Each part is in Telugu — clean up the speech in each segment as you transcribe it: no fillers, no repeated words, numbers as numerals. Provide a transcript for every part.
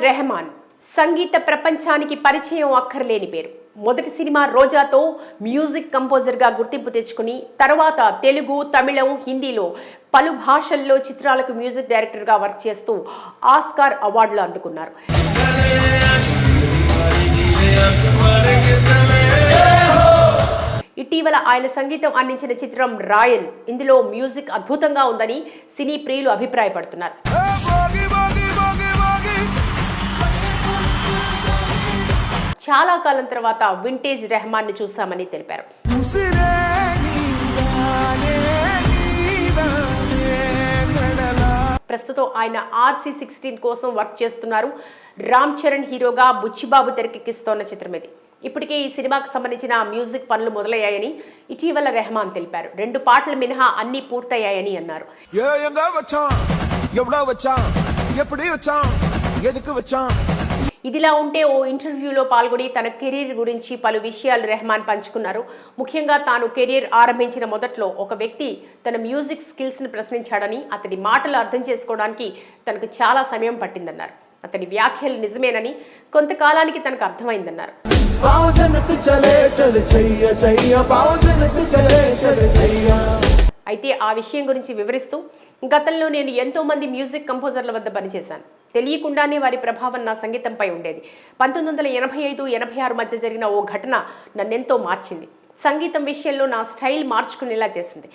రెహమాన్ సంగీత ప్రపంచానికి పరిచయం అక్కర్లేని పేరు. మొదటి సినిమా రోజాతో మ్యూజిక్ కంపోజర్గా గుర్తింపు తెచ్చుకుని తర్వాత తెలుగు, తమిళం, హిందీలో పలు భాషల్లో చిత్రాలకు మ్యూజిక్ డైరెక్టర్గా వర్క్ చేస్తూ ఆస్కార్ అవార్డులు అందుకున్నారు. ఇటీవల ఆయన సంగీతం అందించిన చిత్రం రాయన్, ఇందులో మ్యూజిక్ అద్భుతంగా ఉందని సినీ ప్రియులు అభిప్రాయపడుతున్నారు. చాలా కాలం తర్వాత వింటేజ్ రెహమాన్ ను చూసామని తెలిపారు. ప్రస్తుతం ఆయన RC16 కోసం వర్క్ చేస్తున్నారు. రామ్ చరణ్ హీరోగా బుచ్చిబాబు తెరకెక్కిస్తోన్న చిత్రం ఇది. ఇప్పటికే ఈ సినిమాకు సంబంధించిన మ్యూజిక్ పనులు మొదలయ్యాయని ఇటీవల రెహమాన్ తెలిపారు. 2 పాటలు మినహా అన్ని పూర్తయ్యాయని అన్నారు. ఇదిలా ఉంటే ఓ ఇంటర్వ్యూలో పాల్గొని తన కెరీర్ గురించి పలు విషయాలు రెహమాన్ పంచుకున్నారు. ముఖ్యంగా తాను కెరీర్ ఆరంభించిన మొదట్లో ఒక వ్యక్తి తన మ్యూజిక్ స్కిల్స్ని ప్రశ్నించాడని, అతడి మాటలు అర్థం చేసుకోవడానికి తనకు చాలా సమయం పట్టిందన్నారు. అతడి వ్యాఖ్యలు నిజమేనని, కొంతకాలానికి తనకు అర్థమైందన్నారు. అయితే ఆ విషయం గురించి వివరిస్తూ, గతంలో నేను ఎంతో మంది మ్యూజిక్ కంపోజర్ల వద్ద పనిచేశాను. తెలియకుండానే వారి ప్రభావం నా సంగీతంపై ఉండేది. 1985-86 మధ్య జరిగిన ఓ ఘటన నన్నెంతో మార్చింది. సంగీతం విషయంలో నా స్టైల్ మార్చుకునేలా చేసింది.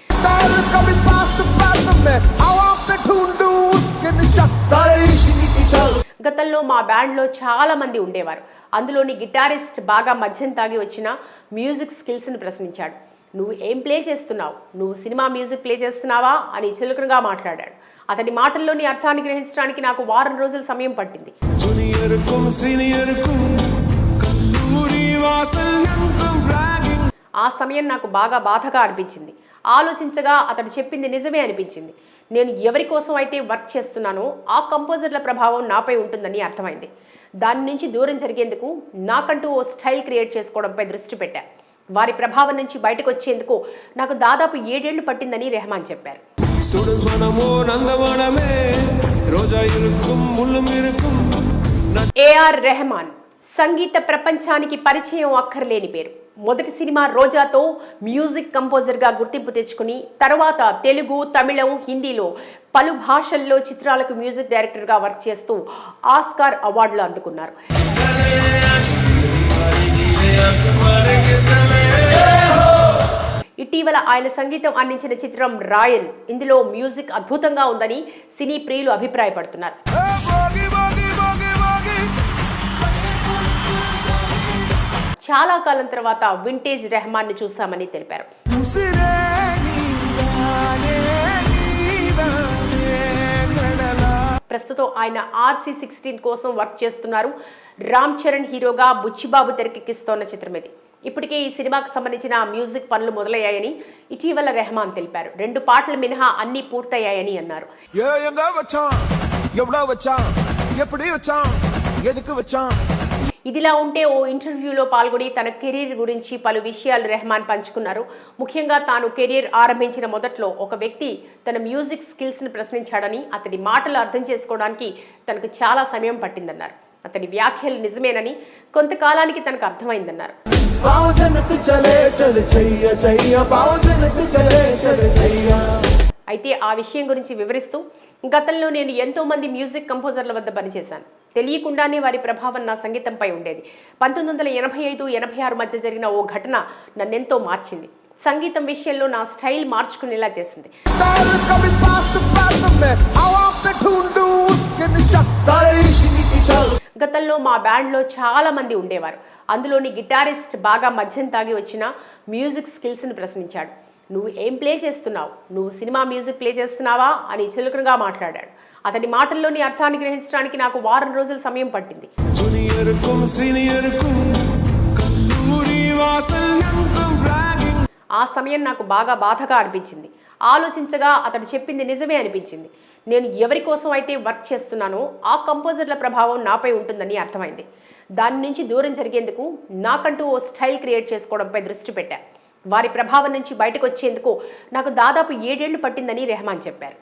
గతంలో మా బ్యాండ్లో చాలా మంది ఉండేవారు. అందులోని గిటారిస్ట్ బాగా మద్యం తాగి వచ్చిన మ్యూజిక్ స్కిల్స్ని ప్రశ్నించాడు. నువ్వు ఏం ప్లే చేస్తున్నావు? నువ్వు సినిమా మ్యూజిక్ ప్లే చేస్తున్నావా అని చులకనగా మాట్లాడాడు. అతని మాటల్లోని అర్థాన్ని గ్రహించడానికి నాకు వారం రోజుల సమయం పట్టింది. ఆ సమయం నాకు బాగా బాధగా అనిపించింది. ఆలోచించగా అతడు చెప్పింది నిజమే అనిపించింది. నేను ఎవరి కోసం అయితే వర్క్ చేస్తున్నానో ఆ కంపోజర్ల ప్రభావం నాపై ఉంటుందని అర్థమైంది. దాని నుంచి దూరం జరిగేందుకు నాకంటూ ఓ స్టైల్ క్రియేట్ చేసుకోవడంపై దృష్టి పెట్టా. వారి ప్రభావం నుంచి బయటకు వచ్చేందుకు నాకు దాదాపు 7 ఏళ్లు పట్టిందని రెహమాన్ చెప్పారు. రెహమాన్ సంగీత ప్రపంచానికి పరిచయం అక్కర్లేని పేరు. మొదటి సినిమా రోజాతో మ్యూజిక్ కంపోజర్గా గుర్తింపు తెచ్చుకుని తర్వాత తెలుగు, తమిళం, హిందీలో పలు భాషల్లో చిత్రాలకు మ్యూజిక్ డైరెక్టర్గా వర్క్ చేస్తూ ఆస్కార్ అవార్డులు అందుకున్నారు. ఇటీవల ఆయన సంగీతం అందించిన చిత్రం రాయన్, ఇందులో మ్యూజిక్ అద్భుతంగా ఉందని సినీ ప్రియులు అభిప్రాయపడుతున్నారు. చాలా కాలం తర్వాత వింటేజ్ రెహమాన్ ను చూసామని తెలిపారు. ప్రస్తుతం ఆయన RC16 కోసం వర్క్ చేస్తున్నారు. రామ్ చరణ్ హీరోగా బుచ్చిబాబు తెరకెక్కిస్తోన్న చిత్రం ఇది. ఇప్పటికే ఈ సినిమాకు సంబంధించిన మ్యూజిక్ పనులు మొదలయ్యాయని ఇటీవల రెహమాన్ తెలిపారు. 2 పాటలు మినహా అన్ని పూర్తయ్యాయని అన్నారు. ఇదిలా ఉంటే ఓ ఇంటర్వ్యూలో పాల్గొని తన కెరీర్ గురించి పలు విషయాలు రెహమాన్ పంచుకున్నారు. ముఖ్యంగా తాను కెరీర్ ఆరంభించిన మొదట్లో ఒక వ్యక్తి తన మ్యూజిక్ స్కిల్స్ని ప్రశ్నించాడని, అతడి మాటలు అర్థం చేసుకోవడానికి తనకు చాలా సమయం పట్టిందన్నారు. అతడి వ్యాఖ్యలు నిజమేనని, కొంతకాలానికి తనకు అర్థమైందన్నారు. అయితే ఆ విషయం గురించి వివరిస్తూ, గతంలో నేను ఎంతో మంది మ్యూజిక్ కంపోజర్ల వద్ద పనిచేశాను. తెలియకుండానే వారి ప్రభావం నా సంగీతంపై ఉండేది. 1985-86 మధ్య జరిగిన ఓ ఘటన నన్నెంతో మార్చింది. సంగీతం విషయంలో నా స్టైల్ మార్చుకునేలా చేసింది. గతంలో మా బ్యాండ్లో చాలా మంది ఉండేవారు. అందులోని గిటారిస్ట్ బాగా మద్యం తాగి వచ్చిన మ్యూజిక్ స్కిల్స్ని ప్రశ్నించాడు. నువ్వు ఏం ప్లే చేస్తున్నావు? నువ్వు సినిమా మ్యూజిక్ ప్లే చేస్తున్నావా అని చులకనగా మాట్లాడాడు. అతడి మాటల్లోని అర్థాన్ని గ్రహించడానికి నాకు వారం రోజుల సమయం పట్టింది. ఆ సమయం నాకు బాగా బాధగా అనిపించింది. ఆలోచించగా అతడు చెప్పింది నిజమే అనిపించింది. నేను ఎవరి కోసం అయితే వర్క్ చేస్తున్నానో ఆ కంపోజర్ల ప్రభావం నాపై ఉంటుందని అర్థమైంది. దాని నుంచి దూరం జరిగేందుకు నాకంటూ ఓ స్టైల్ క్రియేట్ చేసుకోవడంపై దృష్టి పెట్టా. వారి ప్రభావం నుంచి బయటకు వచ్చేందుకు నాకు దాదాపు 7 ఏళ్లు పట్టిందని రెహమాన్ చెప్పారు.